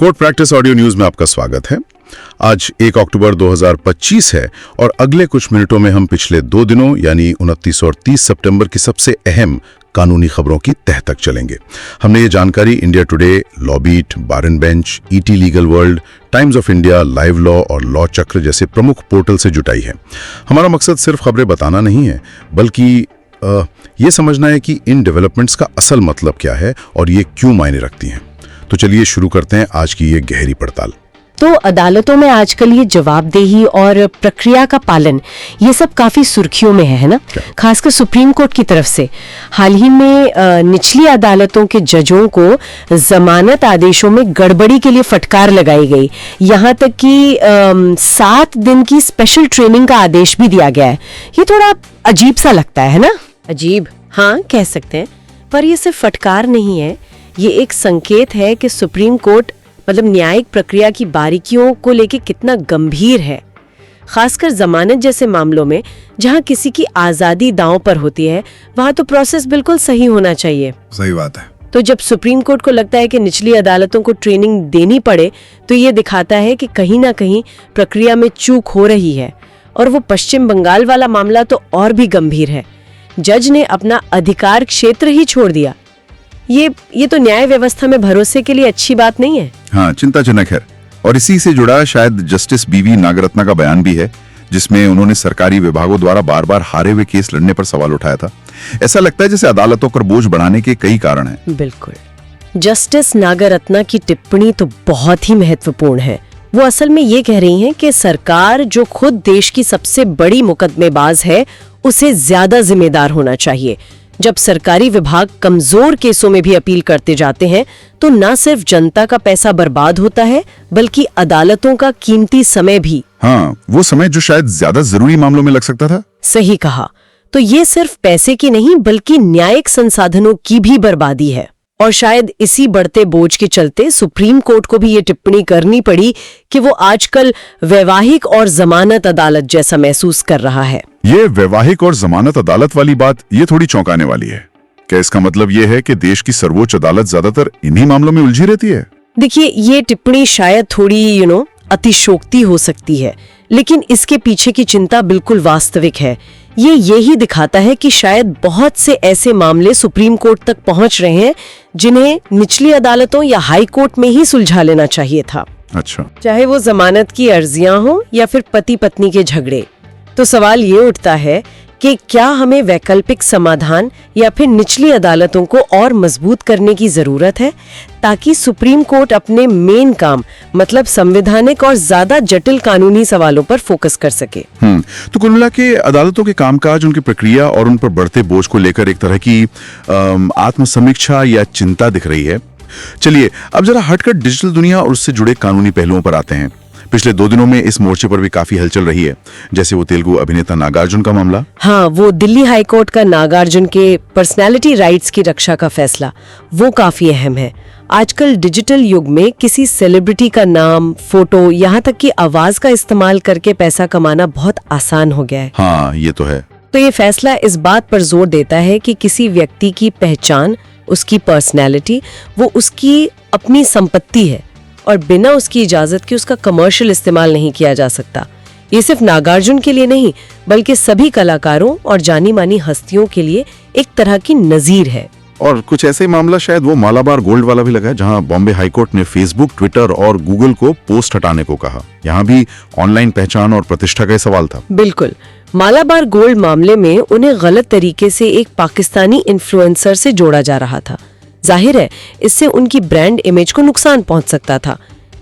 Court practice audio news में आपका स्वागत है। आज 1 अक्टूबर 2025 है और अगले कुछ मिनटों में हम पिछले 2 दिनों यानी 29 और 30 सितंबर की सबसे अहम कानूनी खबरों की तह तक चलेंगे। हमने ये जानकारी India Today, LawBeat, Bar and Bench, ET Legal World, Times of India, Live Law और लॉ चक्र जैसे प्रमुख पोर्टल से जुटाई है। हमारा मकसद सिर्फ खबरें बताना नहीं है, बल्कि ये समझना है कि इन डेवलपमेंट्स का असल मतलब क्या है और ये क्यों मायने रखती हैं। तो चलिए शुरू करते हैं आज की ये गहरी पड़ताल। तो अदालतों में आजकल ये जवाबदेही और प्रक्रिया का पालन ये सब काफी सुर्खियों में है ना, खासकर सुप्रीम कोर्ट की तरफ से। हाल ही में निचली अदालतों के जजों को जमानत आदेशों में गड़बड़ी के लिए फटकार लगाई गई। यहाँ तक कि 7 दिन की स्पेशल ट्रेनिंग का आदेश भी दिया गया है। ये थोड़ा अजीब सा लगता है ना। अजीब, हाँ कह सकते हैं, पर ये सिर्फ फटकार नहीं है, ये एक संकेत है कि सुप्रीम कोर्ट मतलब न्यायिक प्रक्रिया की बारीकियों को लेके कितना गंभीर है, खासकर जमानत जैसे मामलों में जहां किसी की आजादी दांव पर होती है। वहां तो प्रोसेस बिल्कुल सही होना चाहिए। सही बात है। तो जब सुप्रीम कोर्ट को लगता है कि निचली अदालतों को ट्रेनिंग देनी पड़े, तो ये दिखाता है कि कहीं ना कहीं प्रक्रिया में चूक हो रही है। और वो पश्चिम बंगाल वाला मामला तो और भी गंभीर है। जज ने अपना अधिकार क्षेत्र ही छोड़ दिया। ये तो न्याय व्यवस्था में भरोसे के लिए अच्छी बात नहीं है। हाँ, चिंताजनक है। और इसी से जुड़ा शायद जस्टिस बीवी नागरत्ना का बयान भी है, जिसमें उन्होंने सरकारी विभागों द्वारा बार बार हारे हुए केस लड़ने पर सवाल उठाया था। ऐसा लगता है जैसे अदालतों पर बोझ बढ़ाने के कई कारण हैं। बिल्कुल, जस्टिस नागरत्ना की टिप्पणी तो बहुत ही महत्वपूर्ण है। वो असल में ये कह रही हैं कि सरकार, जो खुद देश की सबसे बड़ी मुकदमेबाज है, उसे ज्यादा जिम्मेदार होना चाहिए। जब सरकारी विभाग कमजोर केसों में भी अपील करते जाते हैं, तो न सिर्फ जनता का पैसा बर्बाद होता है, बल्कि अदालतों का कीमती समय भी। हाँ, वो समय जो शायद ज्यादा जरूरी मामलों में लग सकता था। सही कहा। तो ये सिर्फ पैसे की नहीं, बल्कि न्यायिक संसाधनों की भी बर्बादी है। और शायद इसी बढ़ते बोझ के चलते सुप्रीम कोर्ट को भी ये टिप्पणी करनी पड़ी कि वो आजकल वैवाहिक और जमानत अदालत जैसा महसूस कर रहा है। ये वैवाहिक और जमानत अदालत वाली बात ये थोड़ी चौंकाने वाली है। क्या इसका मतलब ये है कि देश की सर्वोच्च अदालत ज्यादातर इन्हीं मामलों में उलझी रहती है? देखिए, ये टिप्पणी शायद थोड़ी अतिशोक्ति हो सकती है, लेकिन इसके पीछे की चिंता बिल्कुल वास्तविक है। ये यही दिखाता है कि शायद बहुत से ऐसे मामले सुप्रीम कोर्ट तक पहुंच रहे हैं जिन्हें निचली अदालतों या हाई कोर्ट में ही सुलझा लेना चाहिए था। अच्छा, चाहे वो जमानत की अर्जियां हो या फिर पति पत्नी के झगड़े। तो सवाल ये उठता है कि क्या हमें वैकल्पिक समाधान या फिर निचली अदालतों को और मजबूत करने की जरूरत है, ताकि सुप्रीम कोर्ट अपने मेन काम मतलब संवैधानिक और ज्यादा जटिल कानूनी सवालों पर फोकस कर सके। तो कुल मिला के अदालतों के कामकाज, उनकी प्रक्रिया और उन पर बढ़ते बोझ को लेकर एक तरह की आत्मसमीक्षा या चिंता दिख रही है। चलिए अब जरा हटकर डिजिटल दुनिया और उससे जुड़े कानूनी पहलुओं पर आते हैं। पिछले 2 दिनों में इस मोर्चे पर भी काफी हलचल रही है, जैसे वो तेलुगु अभिनेता नागार्जुन का मामला। हाँ, वो दिल्ली हाई कोर्ट का नागार्जुन के पर्सनैलिटी राइट्स की रक्षा का फैसला, वो काफी अहम है। आजकल डिजिटल युग में किसी सेलिब्रिटी का नाम, फोटो, यहाँ तक कि आवाज का इस्तेमाल करके पैसा कमाना बहुत आसान हो गया है। हाँ, ये तो है। तो ये फैसला इस बात पर जोर देता है कि किसी व्यक्ति की पहचान, उसकी पर्सनैलिटी, वो उसकी अपनी संपत्ति है और बिना उसकी इजाजत के उसका कमर्शियल इस्तेमाल नहीं किया जा सकता। ये सिर्फ नागार्जुन के लिए नहीं, बल्कि सभी कलाकारों और जानी मानी हस्तियों के लिए एक तरह की नजीर है। और कुछ ऐसे मामला शायद वो मालाबार गोल्ड वाला भी लगा है, जहां बॉम्बे हाईकोर्ट ने फेसबुक, ट्विटर और गूगल को पोस्ट हटाने को कहा। यहाँ भी ऑनलाइन पहचान और प्रतिष्ठा का सवाल था। बिल्कुल, मालाबार गोल्ड मामले में उन्हें गलत तरीके से एक पाकिस्तानी इन्फ्लुएंसर से जोड़ा जा रहा था। जाहिर है इससे उनकी ब्रांड इमेज को नुकसान पहुंच सकता था।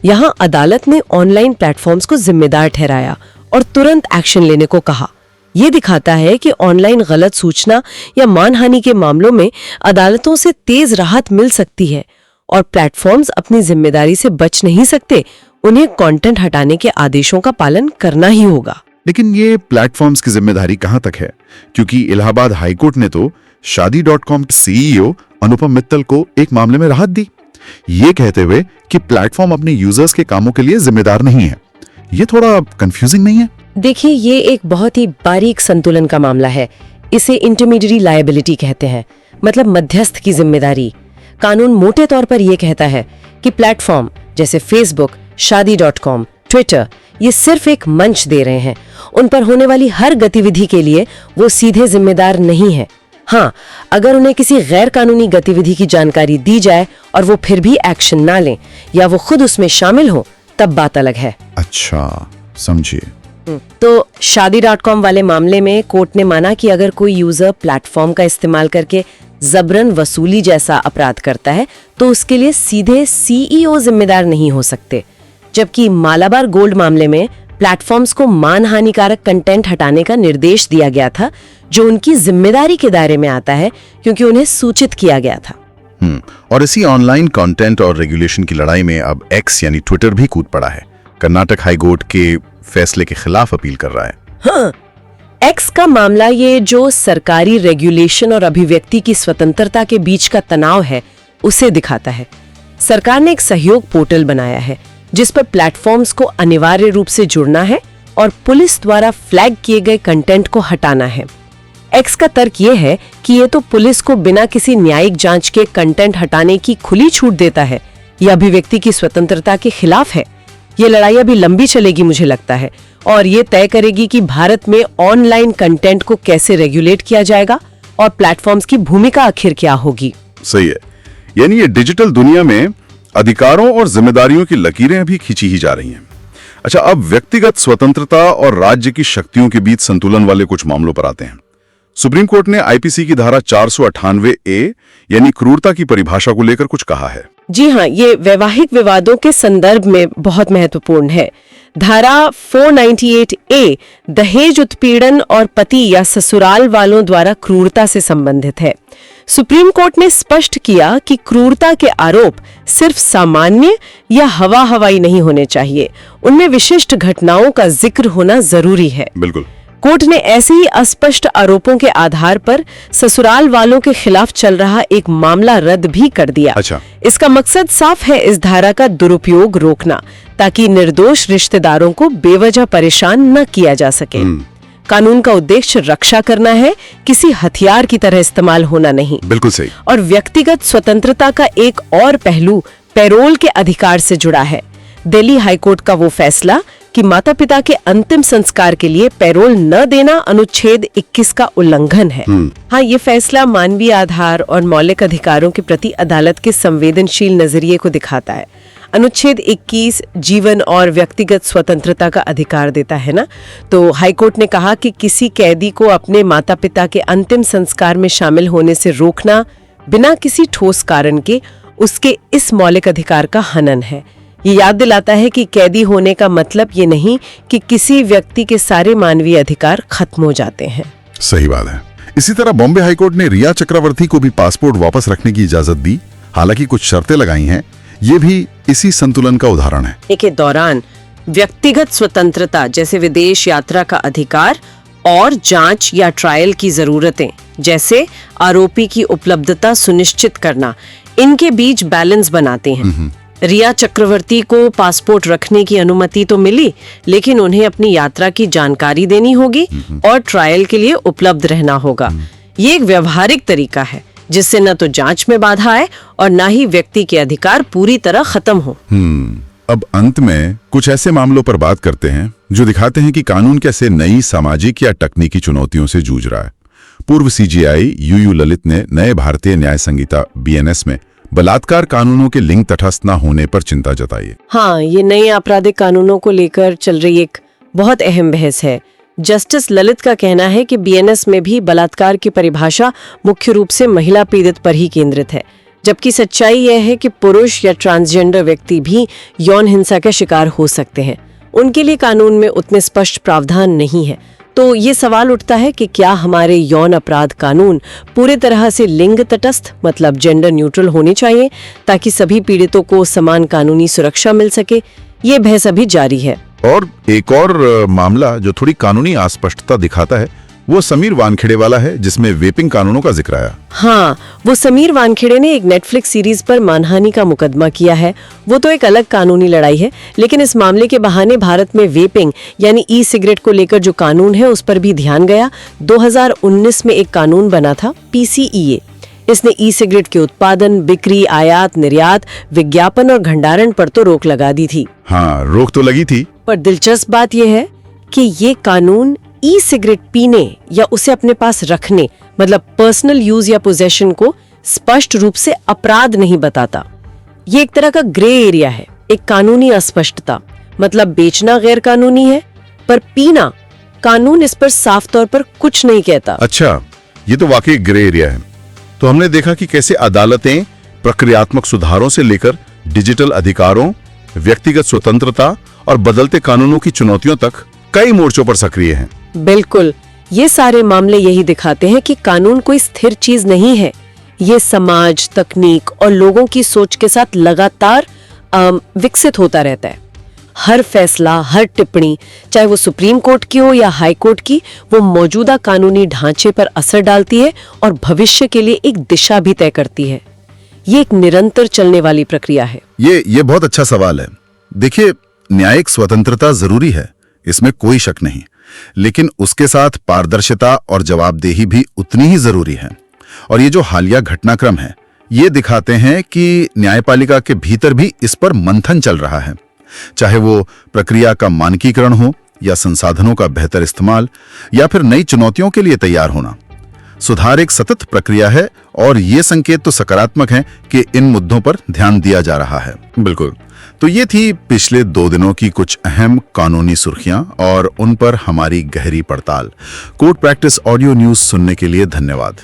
यहाँ अदालत ने ऑनलाइन प्लेटफॉर्म्स को जिम्मेदार ठहराया और तुरंत एक्शन लेने को कहा। ये दिखाता है कि ऑनलाइन गलत सूचना या मानहानि के मामलों में अदालतों से तेज राहत मिल सकती है और प्लेटफॉर्म्स अपनी जिम्मेदारी से बच नहीं सकते। उन्हें कंटेंट हटाने के आदेशों का पालन करना ही होगा। लेकिन ये प्लेटफॉर्म्स की जिम्मेदारी कहां तक है? क्योंकि इलाहाबाद हाईकोर्ट ने तो शादी.com के सीईओ अनुपम मित्तल को एक मामले में राहत दी, ये कहते हुए कि प्लेटफॉर्म अपने यूजर्स के कामों के लिए जिम्मेदार नहीं है। ये थोड़ा कंफ्यूजिंग नहीं है? देखिए, ये एक बहुत ही बारीक संतुलन का मामला है। इसे इंटरमीडिएरी लायबिलिटी कहते हैं, मतलब मध्यस्थ की जिम्मेदारी। कानून मोटे तौर पर यह कहता है कि प्लेटफॉर्म जैसे फेसबुक, शादी.com, ट्विटर ये सिर्फ एक मंच दे रहे हैं। उन पर होने वाली हर गतिविधि के लिए वो सीधे जिम्मेदार नहीं है। हाँ, अगर उन्हें किसी गैर कानूनी गतिविधि की जानकारी दी जाए और वो फिर भी एक्शन ना लें या वो खुद उसमें शामिल हो, तब बात अलग है। अच्छा, समझिए। तो शादी.com वाले मामले में कोर्ट ने माना कि अगर कोई यूजर प्लेटफॉर्म का इस्तेमाल करके जबरन वसूली जैसा अपराध करता है तो उसके लिए सीधे सीईओ जिम्मेदार नहीं हो सकते। जबकि मालाबार गोल्ड मामले में प्लेटफॉर्म्स को मानहानिकारक कंटेंट हटाने का निर्देश दिया गया था, जो उनकी जिम्मेदारी के दायरे में आता है क्योंकि उन्हें सूचित किया गया था। और इसी ऑनलाइन कंटेंट और रेगुलेशन की लड़ाई में अब एक्स यानी ट्विटर भी कूद पड़ा है। कर्नाटक हाई कोर्ट के फैसले के खिलाफ अपील कर रहा है। हाँ, एक्स का मामला ये जो सरकारी रेगुलेशन और अभिव्यक्ति की स्वतंत्रता के बीच का तनाव है उसे दिखाता है। सरकार ने एक सहयोग पोर्टल बनाया है जिस पर प्लेटफॉर्म्स को अनिवार्य रूप से जुड़ना है और पुलिस द्वारा फ्लैग किए गए कंटेंट को हटाना है। एक्स का तर्क ये है कि ये तो पुलिस को बिना किसी न्यायिक जांच के कंटेंट हटाने की खुली छूट देता है, यह अभिव्यक्ति की स्वतंत्रता के खिलाफ है। ये लड़ाई अभी लंबी चलेगी मुझे लगता है, और ये तय करेगी कि भारत में ऑनलाइन कंटेंट को कैसे रेगुलेट किया जाएगा और प्लेटफॉर्म्स की भूमिका आखिर क्या होगी। सही है, यानी ये डिजिटल दुनिया में अधिकारों और जिम्मेदारियों की लकीरें अभी खींची ही जा रही हैं। अच्छा, अब व्यक्तिगत स्वतंत्रता और राज्य की शक्तियों के बीच संतुलन वाले कुछ मामलों पर आते हैं। सुप्रीम कोर्ट ने आईपीसी की धारा 498A यानी क्रूरता की परिभाषा को लेकर कुछ कहा है। जी हाँ, ये वैवाहिक विवादों के संदर्भ में बहुत महत्वपूर्ण है। धारा 498A दहेज उत्पीड़न और पति या ससुराल वालों द्वारा क्रूरता से संबंधित है। सुप्रीम कोर्ट ने स्पष्ट किया कि क्रूरता के आरोप सिर्फ सामान्य या हवा हवाई नहीं होने चाहिए, उनमें विशिष्ट घटनाओं का जिक्र होना जरूरी है। बिल्कुल। कोर्ट ने ऐसे ही अस्पष्ट आरोपों के आधार पर ससुराल वालों के खिलाफ चल रहा एक मामला रद्द भी कर दिया। अच्छा। इसका मकसद साफ है, इस धारा का दुरुपयोग रोकना, ताकि निर्दोष रिश्तेदारों को बेवजह परेशान न किया जा सके। कानून का उद्देश्य रक्षा करना है, किसी हथियार की तरह इस्तेमाल होना नहीं। बिल्कुल सही। और व्यक्तिगत स्वतंत्रता का एक और पहलू पैरोल के अधिकार से जुड़ा है। दिल्ली हाईकोर्ट का वो फैसला कि माता पिता के अंतिम संस्कार के लिए पैरोल न देना अनुच्छेद 21 का उल्लंघन है। हाँ, ये फैसला मानवीय आधार और मौलिक अधिकारों के प्रति अदालत के संवेदनशील नजरिए को दिखाता है। अनुच्छेद 21 जीवन और व्यक्तिगत स्वतंत्रता का अधिकार देता है ना, तो हाईकोर्ट ने कहा कि किसी कैदी को अपने माता पिता के अंतिम संस्कार में शामिल होने से रोकना बिना किसी ठोस कारण के उसके इस मौलिक अधिकार का हनन है। ये याद दिलाता है कि कैदी होने का मतलब ये नहीं कि किसी व्यक्ति के सारे मानवीय अधिकार खत्म हो जाते हैं। सही बात है। इसी तरह बॉम्बे हाईकोर्ट ने रिया चक्रवर्ती को भी पासपोर्ट वापस रखने की इजाजत दी, हालांकि कुछ शर्तें लगाई हैं। ये भी इसी संतुलन का उदाहरण है। के दौरान व्यक्तिगत स्वतंत्रता जैसे विदेश यात्रा का अधिकार और जांच या ट्रायल की जरूरतें जैसे आरोपी की उपलब्धता सुनिश्चित करना, इनके बीच बैलेंस बनाते हैं। रिया चक्रवर्ती को पासपोर्ट रखने की अनुमति तो मिली, लेकिन उन्हें अपनी यात्रा की जानकारी देनी होगी और ट्रायल के लिए उपलब्ध रहना होगा। ये एक व्यवहारिक तरीका है जिससे न तो जांच में बाधा आए और न ही व्यक्ति के अधिकार पूरी तरह खत्म हो। अब अंत में कुछ ऐसे मामलों पर बात करते हैं जो दिखाते हैं कि कानून कैसे नई सामाजिक या तकनीकी चुनौतियों से जूझ रहा है। पूर्व सीजीआई यूयू ललित ने नए भारतीय न्याय संहिता BNS में बलात्कार कानूनों के लिंग तटस्थ न होने पर चिंता जताई है। हाँ, ये नए आपराधिक कानूनों को लेकर चल रही एक बहुत अहम बहस है। जस्टिस ललित का कहना है कि BNS में भी बलात्कार की परिभाषा मुख्य रूप से महिला पीड़ित पर ही केंद्रित है, जबकि सच्चाई यह है कि पुरुष या ट्रांसजेंडर व्यक्ति भी यौन हिंसा के शिकार हो सकते हैं। उनके लिए कानून में उतने स्पष्ट प्रावधान नहीं है। तो ये सवाल उठता है कि क्या हमारे यौन अपराध कानून पूरे तरह से लिंग तटस्थ मतलब जेंडर न्यूट्रल होने चाहिए ताकि सभी पीड़ितों को समान कानूनी सुरक्षा मिल सके। ये बहस अभी जारी है। और एक और मामला जो थोड़ी कानूनी अस्पष्टता दिखाता है वो समीर वानखेड़े वाला है, जिसमें वेपिंग कानूनों का जिक्र आया। हाँ, वो समीर वानखेड़े ने एक नेटफ्लिक्स सीरीज पर मानहानि का मुकदमा किया है। वो तो एक अलग कानूनी लड़ाई है, लेकिन इस मामले के बहाने भारत में वेपिंग यानी ई सिगरेट को लेकर जो कानून है उस पर भी ध्यान गया। 2019 में एक कानून बना था PCEA। इसने ई सिगरेट के उत्पादन, बिक्री, आयात, निर्यात, विज्ञापन और भंडारण पर तो रोक लगा दी थी। हाँ, रोक तो लगी थी। पर दिलचस्प बात यह है कि ये कानून ई सिगरेट पीने या उसे अपने पास रखने, मतलब पर्सनल यूज या पोजेशन को स्पष्ट रूप से अपराध नहीं बताता। ये एक तरह का ग्रे एरिया है, एक कानूनी अस्पष्टता। मतलब बेचना गैर कानूनी है, पर पीना कानून इस पर साफ तौर पर कुछ नहीं कहता। अच्छा, ये तो वाकई ग्रे एरिया है। तो हमने देखा कि कैसे अदालतें प्रक्रियात्मक सुधारों से लेकर डिजिटल अधिकारों, व्यक्तिगत स्वतंत्रता और बदलते कानूनों की चुनौतियों तक कई मोर्चों पर सक्रिय हैं। बिल्कुल, ये सारे मामले यही दिखाते हैं कि कानून कोई स्थिर चीज नहीं है। ये समाज, तकनीक और लोगों की सोच के साथ लगातार विकसित होता रहता है। हर फैसला, हर टिप्पणी, चाहे वो सुप्रीम कोर्ट की हो या हाई कोर्ट की, वो मौजूदा कानूनी ढांचे पर असर डालती है और भविष्य के लिए एक दिशा भी तय करती है। ये एक निरंतर चलने वाली प्रक्रिया है। ये बहुत अच्छा सवाल है। देखिए, न्यायिक स्वतंत्रता जरूरी है, इसमें कोई शक नहीं, लेकिन उसके साथ पारदर्शिता और जवाबदेही भी उतनी ही जरूरी है। और ये जो हालिया घटनाक्रम है, ये दिखाते हैं कि न्यायपालिका के भीतर भी इस पर मंथन चल रहा है। चाहे वो प्रक्रिया का मानकीकरण हो या संसाधनों का बेहतर इस्तेमाल या फिर नई चुनौतियों के लिए तैयार होना, सुधार एक सतत प्रक्रिया है और ये संकेत तो सकारात्मक हैं कि इन मुद्दों पर ध्यान दिया जा रहा है। बिल्कुल। तो ये थी पिछले 2 दिनों की कुछ अहम कानूनी सुर्खियां और उन पर हमारी गहरी पड़ताल। कोर्ट प्रैक्टिस ऑडियो न्यूज सुनने के लिए धन्यवाद।